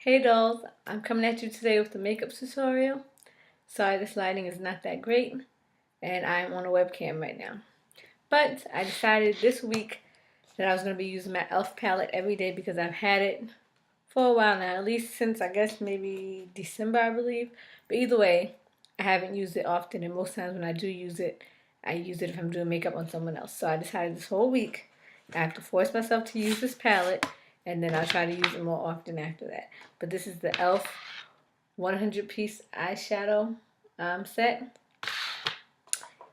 Hey dolls, I'm coming at you today with the makeup tutorial. Sorry this lighting is not that great and I'm on a webcam right now. But I decided this week that I was going to be using my e.l.f. palette every day because I've had it for a while now, at least since I guess maybe December I believe. But either way, I haven't used it often, and most times when I do use it, I use it if I'm doing makeup on someone else. So I decided this whole week I have to force myself to use this palette, and then I'll try to use it more often after that. But this is the e.l.f. 100-piece eyeshadow set,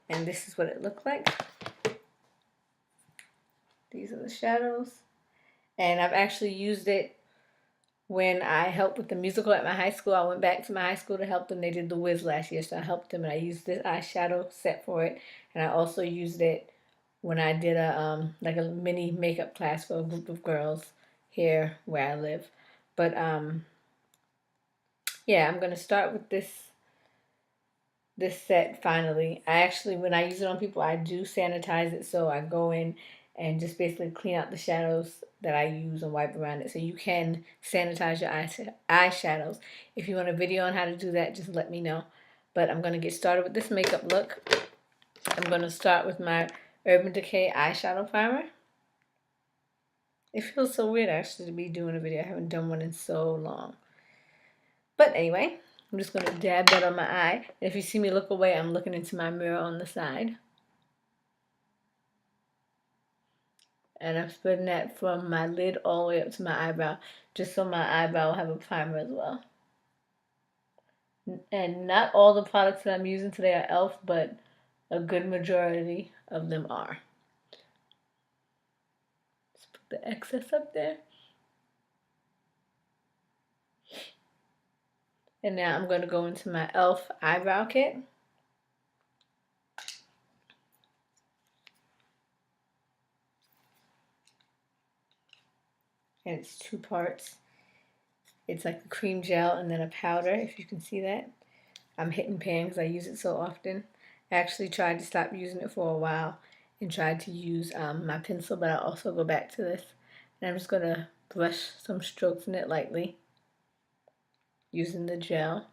and this is what it looked like. These are the shadows, and I've actually used it when I helped with the musical at my high school. I went back to my high school to help them. They did The Wiz last year, so I helped them, and I used this eyeshadow set for it. And I also used it when I did like a mini makeup class for a group of girls here where I live. But yeah, I'm gonna start with this set finally. I actually, when I use it on people, I do sanitize it, so I go in and just basically clean out the shadows that I use and wipe around it. So you can sanitize your eyeshadows. If you want a video on how to do that, just let me know. But I'm going to get started with this makeup look. I'm going to start with my Urban Decay eyeshadow primer. It feels so weird actually to be doing a video. I haven't done one in so long. But anyway, I'm just going to dab that on my eye. And if you see me look away, I'm looking into my mirror on the side. And I'm spreading that from my lid all the way up to my eyebrow, just so my eyebrow will have a primer as well. And not all the products that I'm using today are e.l.f., but a good majority of them are. Let's put the excess up there. And now I'm going to go into my e.l.f. eyebrow kit. And it's two parts. It's like the cream gel and then a powder, if you can see that. I'm hitting pan because I use it so often. I actually tried to stop using it for a while and tried to use my pencil, but I'll also go back to this. And I'm just going to brush some strokes in it lightly using the gel.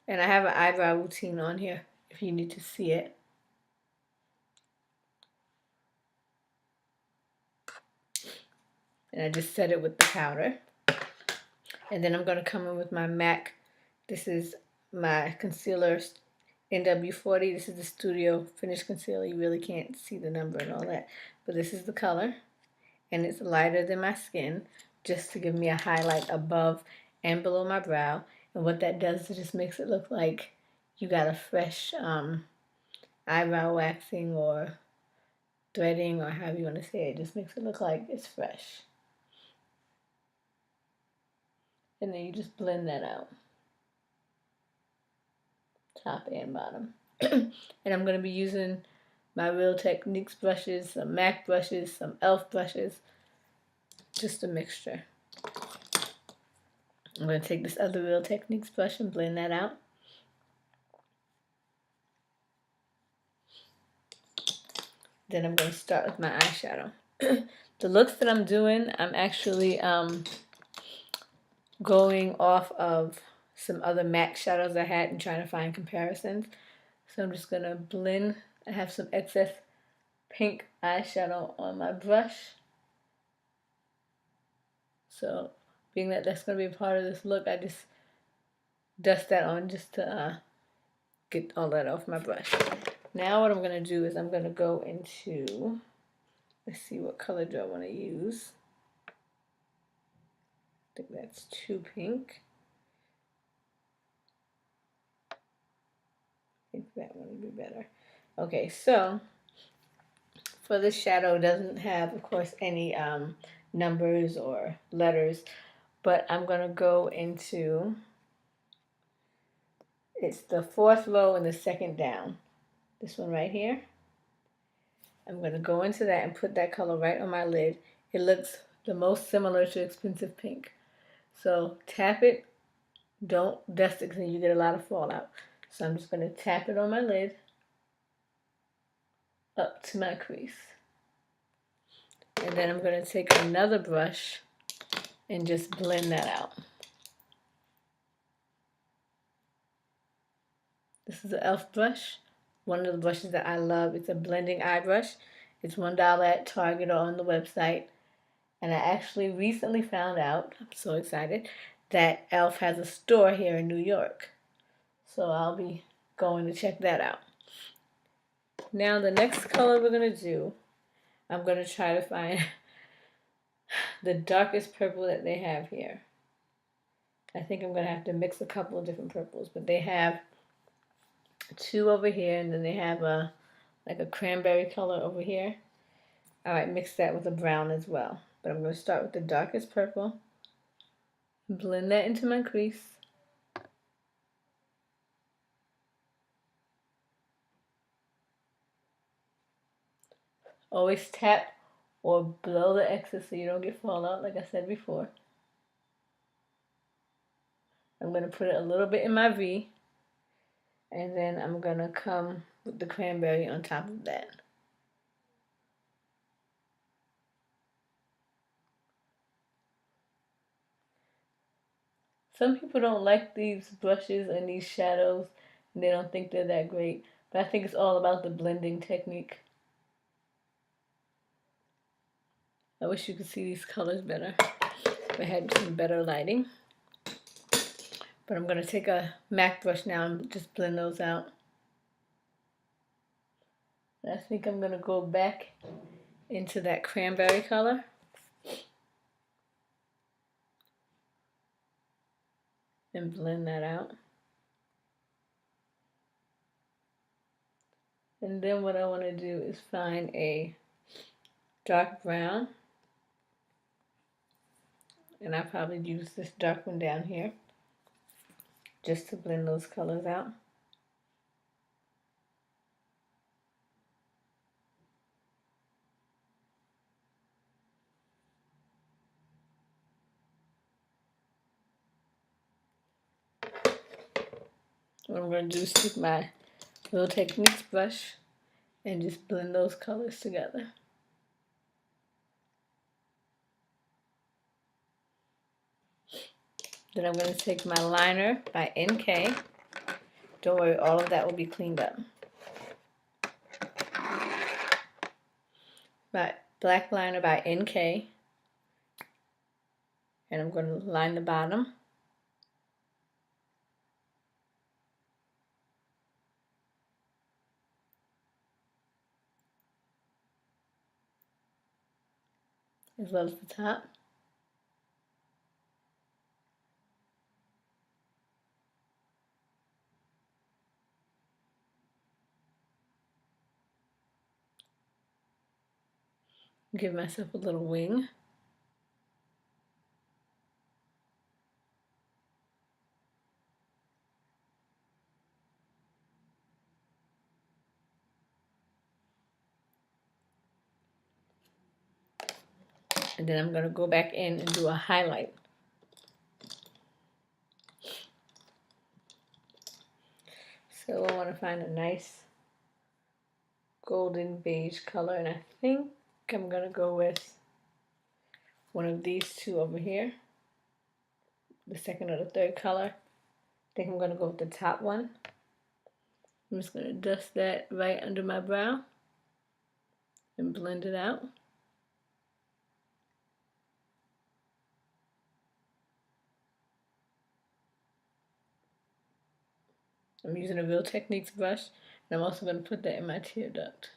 And I have an eyebrow routine on here if you need to see it. And I just set it with the powder. And then I'm going to come in with my MAC. This is my concealer NW40. This is the Studio Finish Concealer. You really can't see the number and all that. But this is the color. And it's lighter than my skin, just to give me a highlight above and below my brow. And what that does is it just makes it look like you got a fresh eyebrow waxing or threading, or however you want to say it. It just makes it look like it's fresh. And then you just blend that out, top and bottom. And I'm going to be using my Real Techniques brushes, some MAC brushes, some e.l.f. brushes, just a mixture. I'm going to take this other Real Techniques brush and blend that out. Then I'm going to start with my eyeshadow. The looks that I'm doing, I'm actually going off of some other MAC shadows I had and trying to find comparisons. So I'm just going to blend. I have some excess pink eyeshadow on my brush. So being that that's going to be a part of this look, I just dust that on just to get all that off my brush. Now what I'm going to do is I'm going to go into, let's see, what color do I want to use? I think that's too pink. I think that one would be better. Okay, so for this shadow, it doesn't have, of course, any numbers or letters, but I'm going to go into, it's the fourth row and the second down. This one right here. I'm going to go into that and put that color right on my lid. It looks the most similar to Expensive Pink. So tap it Don't dust it because you get a lot of fallout. So I'm just going to tap it on my lid up to my crease. And then I'm going to take another brush and just blend that out. This is an e.l.f. brush. One of the brushes that I love. It's a blending eye brush. It's $1 at Target or on the website. And I actually recently found out, I'm so excited, that e.l.f. has a store here in New York. So I'll be going to check that out. Now the next color we're going to do, I'm going to try to find the darkest purple that they have here. I think I'm going to have to mix a couple of different purples, but they have two over here, and then they have like a cranberry color over here. I might mix that with a brown as well, but I'm going to start with the darkest purple, blend that into my crease. Always tap or blow the excess so you don't get fallout, like I said before. I'm going to put it a little bit in my V, and then I'm going to come with the cranberry on top of that. Some people don't like these brushes and these shadows, and they don't think they're that great, but I think it's all about the blending technique. I wish you could see these colors better if I had some better lighting. But I'm going to take a MAC brush now and just blend those out. And I think I'm going to go back into that cranberry color. And blend that out. And then what I want to do is find a dark brown. And I probably use this dark one down here just to blend those colors out. What I'm going to do is take my little Techniques brush and just blend those colors together. Then I'm going to take my liner by NK. Don't worry, all of that will be cleaned up. My black liner by NK. And I'm going to line the bottom. As well as the top. Give myself a little wing. And then I'm going to go back in and do a highlight. So I want to find a nice golden beige color, and I think I'm going to go with one of these two over here, the second or the third color. I think I'm going to go with the top one. I'm just going to dust that right under my brow and blend it out. I'm using a Real Techniques brush, and I'm also going to put that in my tear duct.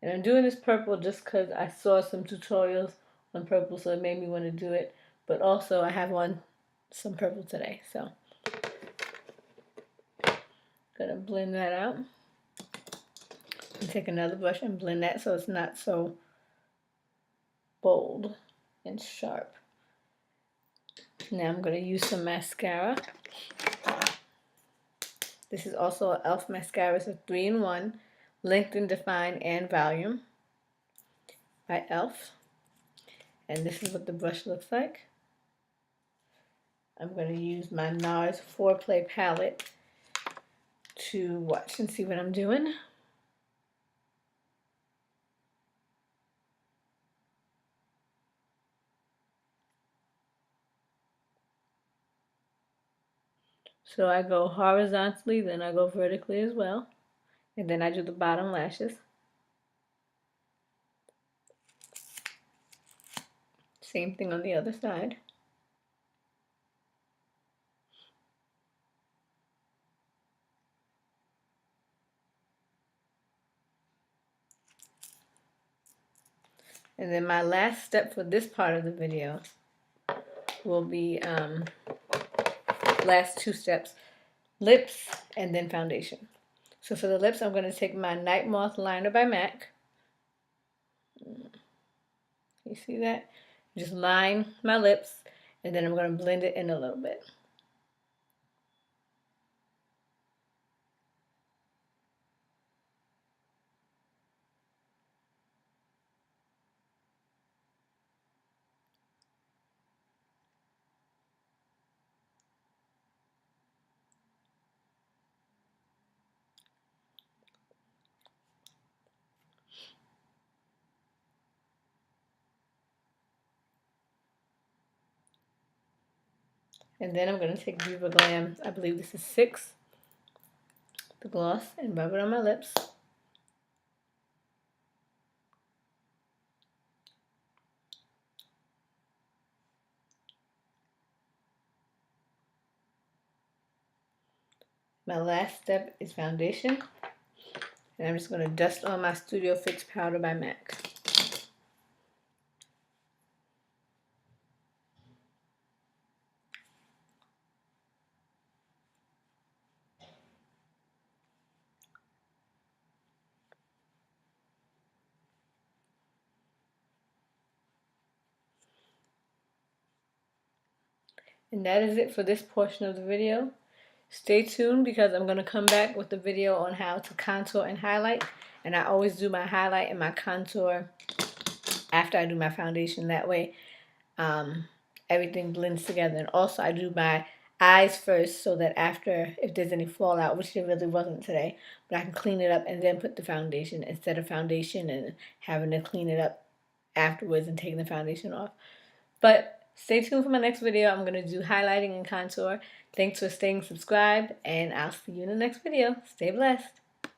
And I'm doing this purple just because I saw some tutorials on purple, so it made me want to do it. But also I have some purple today, so gonna blend that out. And take another brush and blend that so it's not so bold and sharp. Now I'm gonna use some mascara. This is also an e.l.f. mascara. It's a 3-in-1, Lengthen, Define, and Volume by e.l.f. And this is what the brush looks like. I'm going to use my NARS Foreplay palette to watch and see what I'm doing. So I go horizontally, then I go vertically as well. And then I do the bottom lashes. Same thing on the other side. And then my last step for this part of the video will be last two steps, lips and then foundation. So for the lips, I'm going to take my Night Moth liner by MAC. You see that? Just line my lips, and then I'm going to blend it in a little bit. And then I'm going to take Viva Glam, I believe this is 6, the gloss, and rub it on my lips. My last step is foundation. And I'm just going to dust on my Studio Fix powder by MAC. And that is it for this portion of the video. Stay tuned because I'm going to come back with a video on how to contour and highlight. And I always do my highlight and my contour after I do my foundation. That way everything blends together. And also I do my eyes first so that after, if there's any fallout, which there really wasn't today, but I can clean it up and then put the foundation instead of foundation and having to clean it up afterwards and taking the foundation off. But stay tuned for my next video. I'm going to do highlighting and contour. Thanks for staying subscribed, and I'll see you in the next video. Stay blessed.